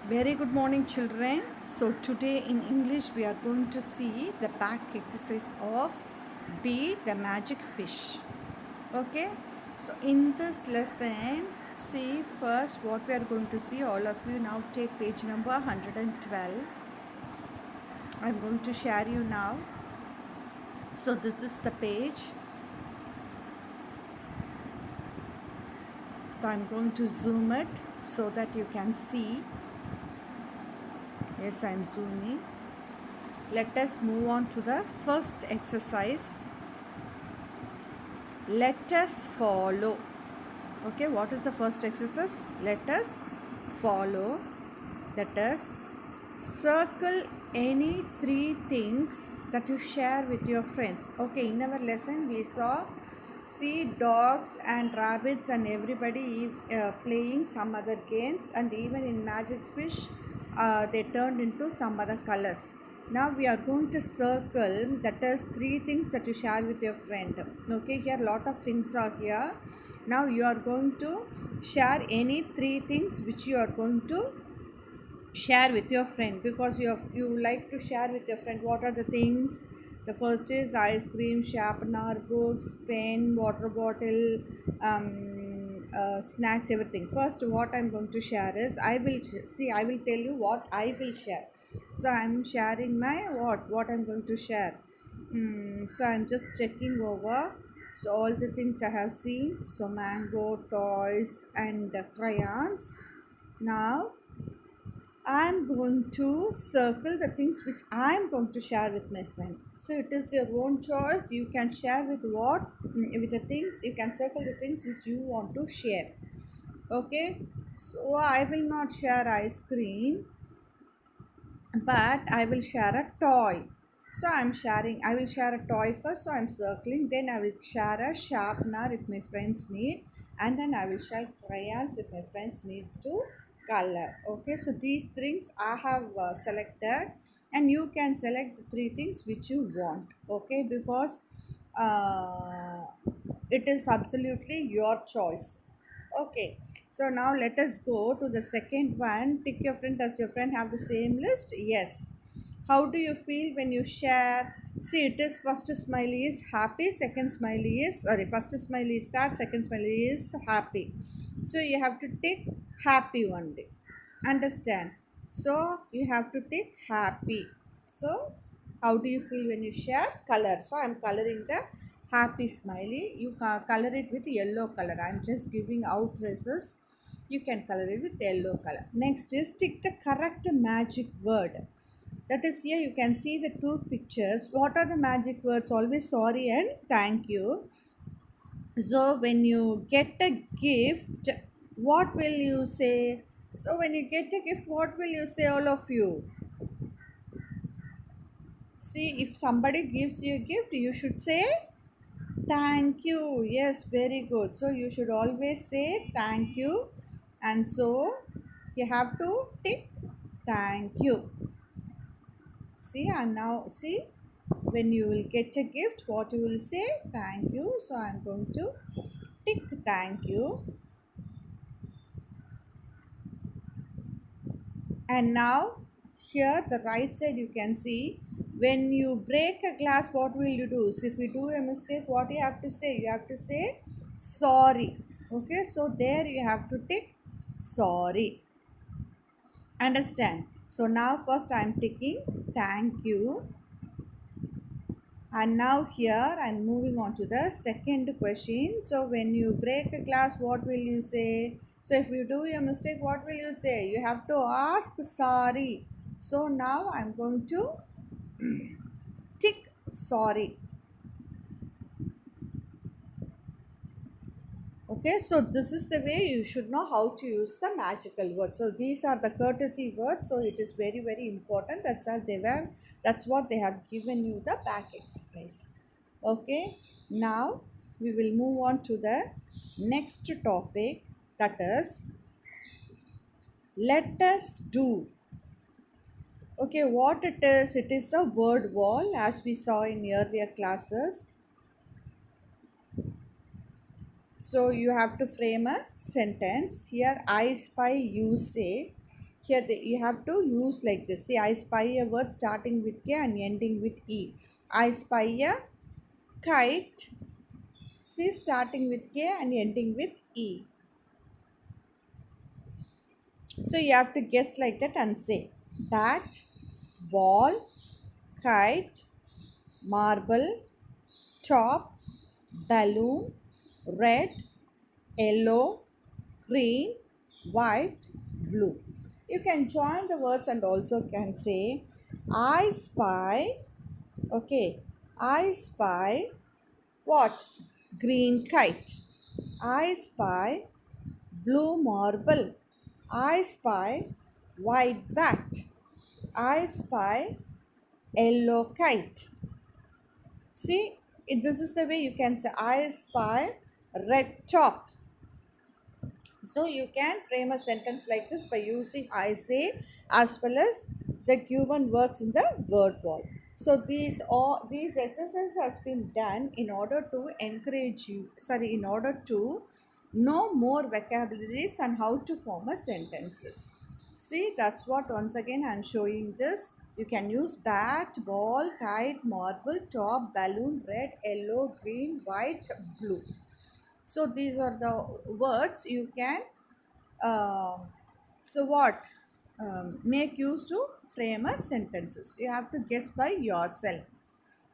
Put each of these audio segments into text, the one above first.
Very good morning, children. So, today in English, we are going to see the back exercise of Be the Magic Fish. Okay, so in this lesson, see first what we are going to see. All of you now take page number 112. I'm going to share you now. So, this is the page. So, I'm going to zoom it so that you can see. Yes, I'm zooming. Let us move on to the first exercise. Let us follow. Okay, what is the first exercise? Let us follow. That is, circle any three things that you share with your friends. Okay, in our lesson we saw see dogs and rabbits and everybody playing some other games, and even in magic fish they turned into some other colors. Now we are going to circle, that is three things that you share with your friend. Okay, here lot of things are here. Now you are going to share any three things which you are going to share with your friend, because you like to share with your friend. What are the things? The first is ice cream, sharpener, books, pen, water bottle, snacks, everything. First, what I'm going to share is, I will tell you what I will share. So I'm sharing my what I'm going to share. So I'm just checking over. So all the things I have seen, so mango, toys, and crayons. Now I'm going to circle the things which I'm going to share with my friend. So it is your own choice. You can share with with the things. You can circle the things which you want to share. Okay. So I will not share ice cream, but I will share a toy. So I will share a toy first. So I'm circling. Then I will share a sharpener if my friends need. And then I will share crayons if my friends needs to color. Okay, so these things I have selected, and you can select the three things which you want. Okay, because uh, it is absolutely your choice. Okay, so now let us go to the second one. Tick your friend. Does your friend have the same list? Yes. How do you feel when you share? See, it is first smiley is happy, second smiley is first smiley is sad, second smiley is happy. So you have to tick happy one day. Understand? So you have to tick happy. So how do you feel when you share? Color. So I'm coloring the happy smiley. You color it with yellow color. I'm just giving out traces. You can color it with yellow color. Next is tick the correct magic word. That is, here you can see the two pictures. What are the magic words? Always sorry and thank you. So when you get a gift, what will you say? So when you get a gift, what will you say, all of you? See, if somebody gives you a gift, you should say thank you. Yes, very good. So you should always say thank you. And so you have to tick thank you. See, and now see, when you will get a gift, what you will say? Thank you. So I'm going to tick thank you. And now here the right side you can see, when you break a glass, what will you do? So if you do a mistake, what you have to say? You have to say sorry. Okay, so there you have to tick sorry. Understand? So now first I am ticking thank you. And now here I'm moving on to the second question. So when you break a glass, what will you say? So if you do a mistake, what will you say? You have to ask sorry. So now I'm going to tick sorry. Okay, so this is the way you should know how to use the magical words. So these are the courtesy words. So it is very, very important. That's what they have given you the back exercise. Okay, now we will move on to the next topic, that is let us do. Okay, what it is a word wall, as we saw in earlier classes. So you have to frame a sentence. Here I spy, you say. Here you have to use like this. See, I spy a word starting with K and ending with E. I spy a kite. See, starting with K and ending with E. So you have to guess like that and say bat, ball, kite, marble, top, balloon, red, yellow, green, white, blue. You can join the words and also can say I spy. Okay, I spy what? Green kite. I spy blue marble. I spy white bat. I spy yellow kite. See, this is the way you can say I spy red top. So you can frame a sentence like this by using I say as well as the given words in the word wall. So these exercises has been done in order to encourage you, sorry, in order to know more vocabularies and how to form a sentences. See, that's what once again I'm showing this. You can use bat, ball, kite, marble, top, balloon, red, yellow, green, white, blue. So these are the words you can um, so what make use to frame a sentences. You have to guess by yourself.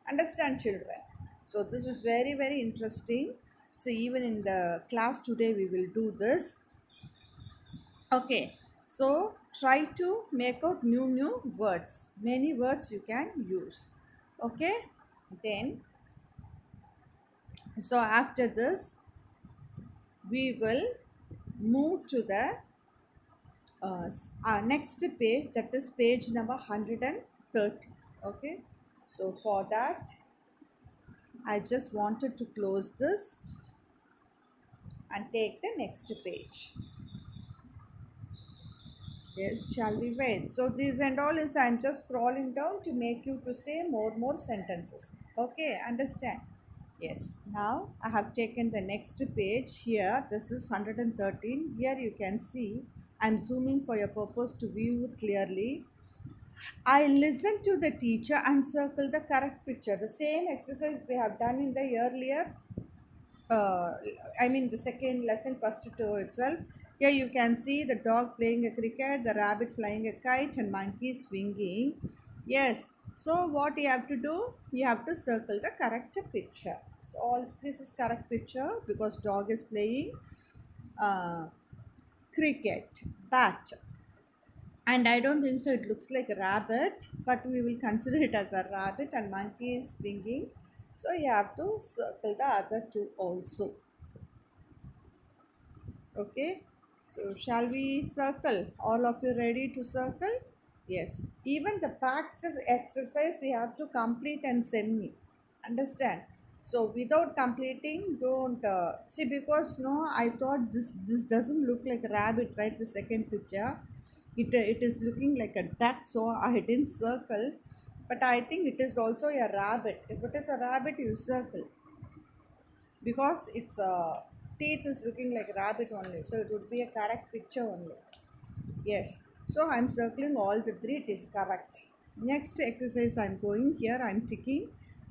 Understand, children? So this is very very interesting. So even in the class today we will do this. Okay, so try to make out new words. Many words you can use. Okay, then so after this we will move to the next page, that is page number 130. Okay, so for that I just wanted to close this and take the next page. Yes, shall we wait? So this and all is I'm just scrolling down to make you to say more sentences. Okay, understand? Yes, now I have taken the next page. Here this is 113. Here you can see I'm zooming for your purpose to view it clearly. I listen to the teacher and circle the correct picture. The same exercise we have done in the earlier, uh, I mean the second lesson, first two itself. Here you can see the dog playing a cricket, the rabbit flying a kite, and monkey swinging. Yes. So what you have to do? You have to circle the correct picture. So all this is correct picture because dog is playing uh, cricket, bat, and I don't think so it looks like a rabbit, but we will consider it as a rabbit, and monkey is swinging. So you have to circle the other two also. Okay, so shall we circle? All of you ready to circle? Yes, even the practice exercise you have to complete and send me. Understand? So without completing, don't see, because no, I thought this doesn't look like a rabbit, right? The second picture, it is looking like a duck, so I didn't circle. But I think it is also a rabbit. If it is a rabbit, you circle, because its teeth is looking like rabbit only, so it would be a correct picture only. Yes, so I'm circling all the three, it is correct. Next exercise I'm going, here I'm ticking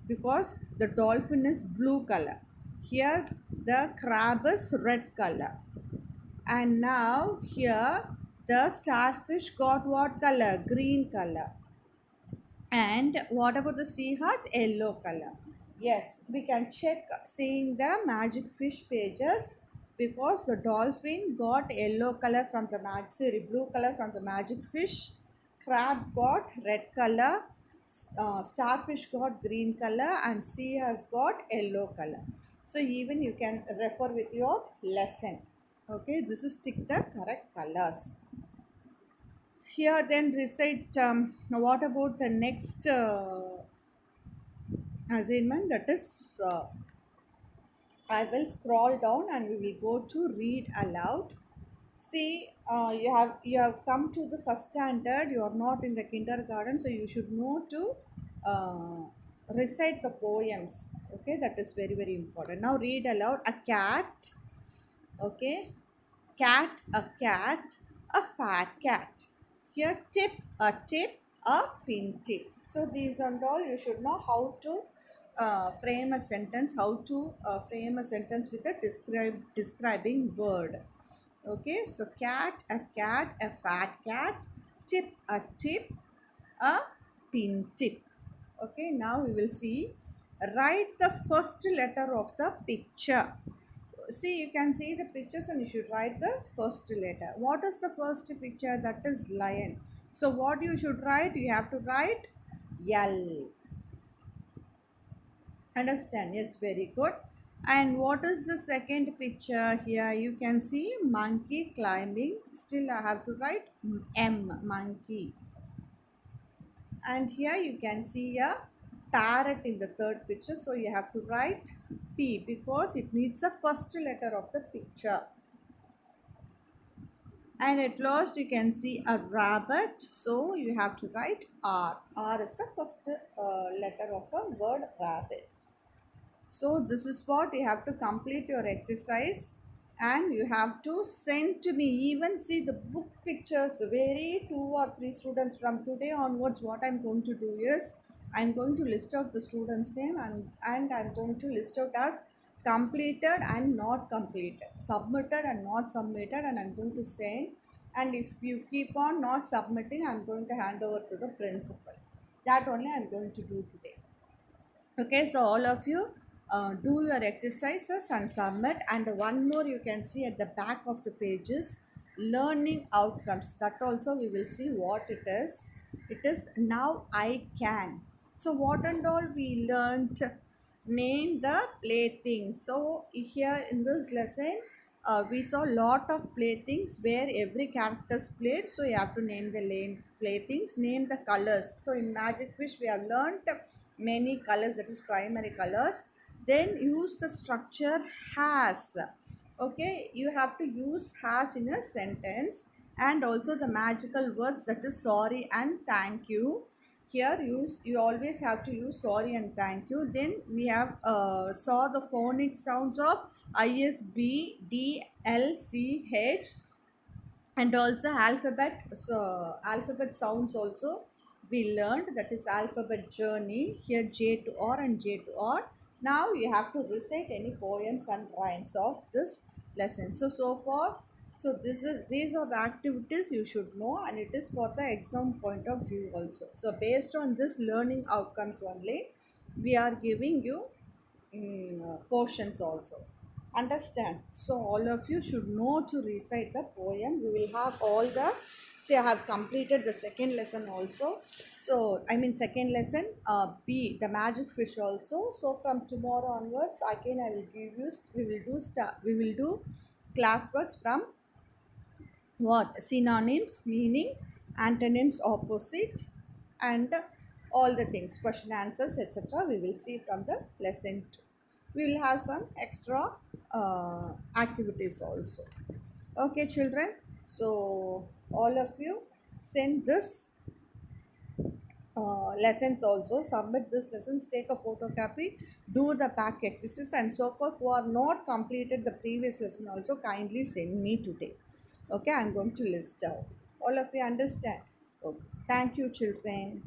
because the dolphin is blue color, here the crab is red color, and now here the starfish got what color? Green color. And what about the seahorse? Yellow color. Yes, we can check seeing the magic fish pages, because the dolphin got yellow color from the magic, sorry, blue color from the magic fish. Crab got red color. Starfish got green color, and seahorse got yellow color. So even you can refer with your lesson. Okay, this is tick the correct colors. Here then recite, what about the next assignment, that is I will scroll down and we will go to read aloud. See, you have come to the first standard, you are not in the kindergarten, so you should know to uh, recite the poems. Okay, that is very very important. Now read aloud. A cat. Okay, cat, a fat cat. Here tip, a tip, a pin tip. So these and all you should know how to frame a sentence, how to frame a sentence with a describing word. Okay, so cat, a fat cat, tip, a tip, a pin tip. Okay, now we will see, write the first letter of the picture. See, you can see the pictures and you should write the first letter. What is the first picture? That is lion. So what you should write? You have to write L. Understand? Yes, very good. And what is the second picture? Here you can see monkey climbing. Still I have to write M, monkey. And here you can see a parrot in the third picture, so you have to write P because it needs the first letter of the picture. And at last you can see a rabbit, so you have to write R. R is the first letter of a word rabbit. So this is what you have to complete your exercise, and you have to send to me. Even see the book pictures, very 2 or 3 students. From today onwards, what I'm going to do is I'm going to list out the student's name, and I'm going to list out as completed and not completed, submitted and not submitted, and I'm going to send. And if you keep on not submitting, I'm going to hand over to the principal. That only I'm going to do today. Okay, so all of you do your exercises and submit. And one more you can see at the back of the pages, learning outcomes. That also we will see what it is. It is now I can. So what and all we learned? Name the playthings. So here in this lesson we saw lot of playthings where every character is played, so you have to name the playthings. Name the colors. So in Magic Fish we have learned many colors, that is primary colors. Then use the structure has. Okay, you have to use has in a sentence. And also the magical words, that is sorry and thank you. Here you always have to use sorry and thank you. Then we have saw the phonic sounds of ISBDLCH, and also alphabet. So alphabet sounds also we learned, that is alphabet journey. Here J to R and J to R. Now you have to recite any poems and rhymes of this lesson. So far, so these are the activities you should know, and it is for the exam point of view also. So based on this learning outcomes only, we are giving you portions also. Understand? So all of you should know to recite the poem. We will have all the, say I have completed the second lesson also. So I mean second lesson B, the magic fish also. So from tomorrow onwards again I will give you, we will do classworks from what? Synonyms, meaning, antonyms, opposite, and all the things, question answers, etc. We will see from the lesson 2. We will have some extra activities also. Okay, children. So all of you send this lessons also, submit this lessons, take a photocopy, do the back exercise and so forth. Who are not completed the previous lesson also, kindly send me today. Okay, I'm going to list out. All of you understand? Okay, thank you children.